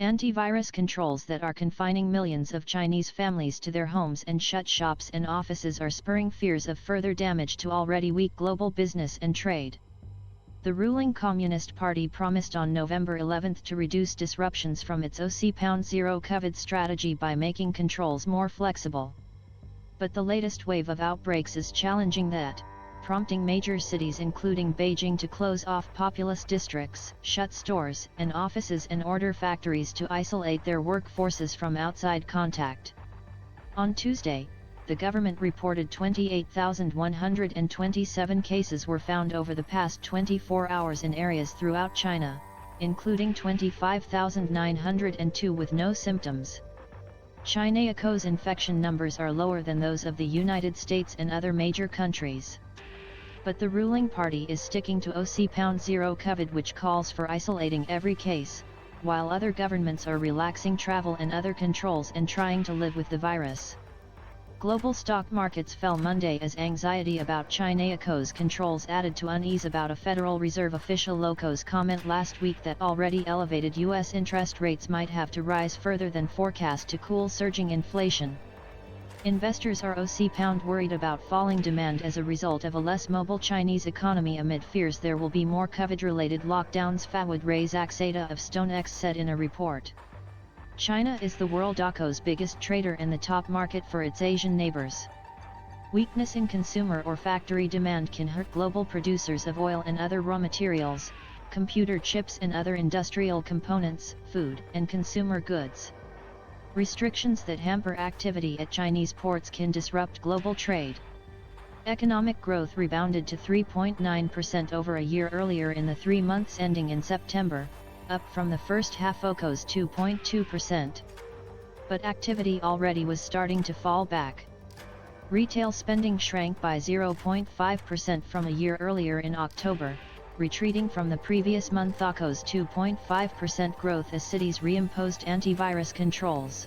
Antivirus controls that are confining millions of Chinese families to their homes and shut shops and offices are spurring fears of further damage to already weak global business and trade. The ruling Communist Party promised on November 11 to reduce disruptions from its zero COVID strategy by making controls more flexible. But the latest wave of outbreaks is challenging that, prompting major cities including Beijing to close off populous districts, shut stores and offices and order factories to isolate their workforces from outside contact. On Tuesday, the government reported 28,127 cases were found over the past 24 hours in areas throughout China, including 25,902 with no symptoms. China's infection numbers are lower than those of the United States and other major countries. But the ruling party is sticking to zero COVID, which calls for isolating every case, while other governments are relaxing travel and other controls and trying to live with the virus. Global stock markets fell Monday as anxiety about China's controls added to unease about a Federal Reserve official's comment last week that already elevated U.S. interest rates might have to rise further than forecast to cool surging inflation. Investors are worried about falling demand as a result of a less mobile Chinese economy amid fears there will be more COVID-related lockdowns. Fawad Razak of StoneX said in a report. China is the world's biggest trader and the top market for its Asian neighbors. Weakness in consumer or factory demand can hurt global producers of oil and other raw materials, computer chips and other industrial components, food and consumer goods. Restrictions that hamper activity at Chinese ports can disrupt global trade. Economic growth rebounded to 3.9% over a year earlier in the 3 months ending in September, up from the first half OCO's 2.2%. But activity already was starting to fall back. Retail spending shrank by 0.5% from a year earlier in October, retreating from the previous month OCO's 2.5% growth as cities reimposed antivirus controls.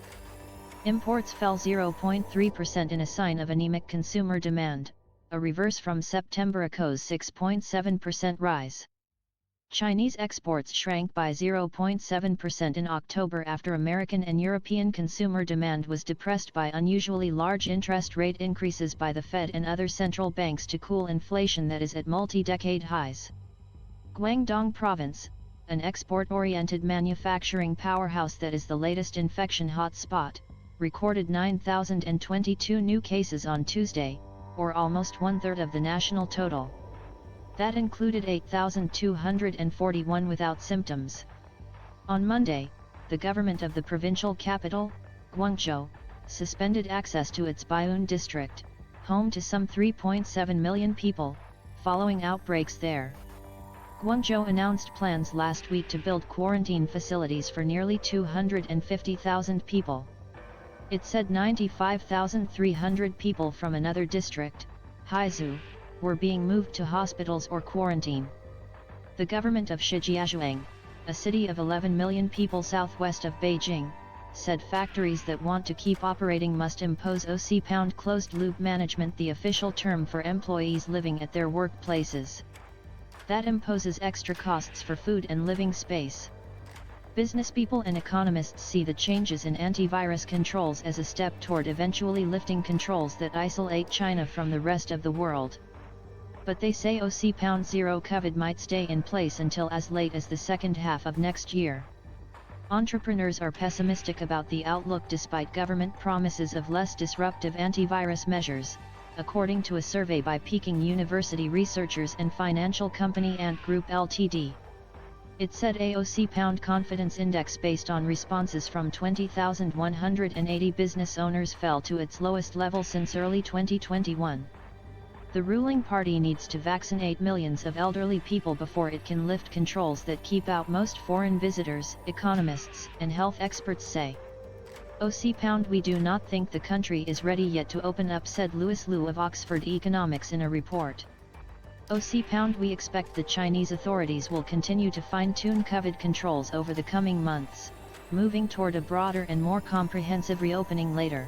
Imports fell 0.3% in a sign of anemic consumer demand, a reverse from September OCO's 6.7% rise. Chinese exports shrank by 0.7% in October after American and European consumer demand was depressed by unusually large interest rate increases by the Fed and other central banks to cool inflation that is at multi-decade highs. Guangdong Province, an export-oriented manufacturing powerhouse that is the latest infection hotspot, recorded 9,022 new cases on Tuesday, or almost one-third of the national total. That included 8,241 without symptoms. On Monday, the government of the provincial capital, Guangzhou, suspended access to its Baiyun district, home to some 3.7 million people, following outbreaks there. Guangzhou announced plans last week to build quarantine facilities for nearly 250,000 people. It said 95,300 people from another district, Haizhou, were being moved to hospitals or quarantine. The government of Shijiazhuang, a city of 11 million people southwest of Beijing, said factories that want to keep operating must impose closed-loop management, the official term for employees living at their workplaces. That imposes extra costs for food and living space. Businesspeople and economists see the changes in antivirus controls as a step toward eventually lifting controls that isolate China from the rest of the world. But they say zero COVID might stay in place until as late as the second half of next year. Entrepreneurs are pessimistic about the outlook despite government promises of less disruptive antivirus measures, according to a survey by Peking University researchers and financial company Ant Group Ltd. It said AOC confidence index based on responses from 20,180 business owners fell to its lowest level since early 2021. The ruling party needs to vaccinate millions of elderly people before it can lift controls that keep out most foreign visitors, economists and health experts say. We do not think the country is ready yet to open up, said Louis Liu of Oxford Economics in a report. We expect the Chinese authorities will continue to fine-tune COVID controls over the coming months, moving toward a broader and more comprehensive reopening later.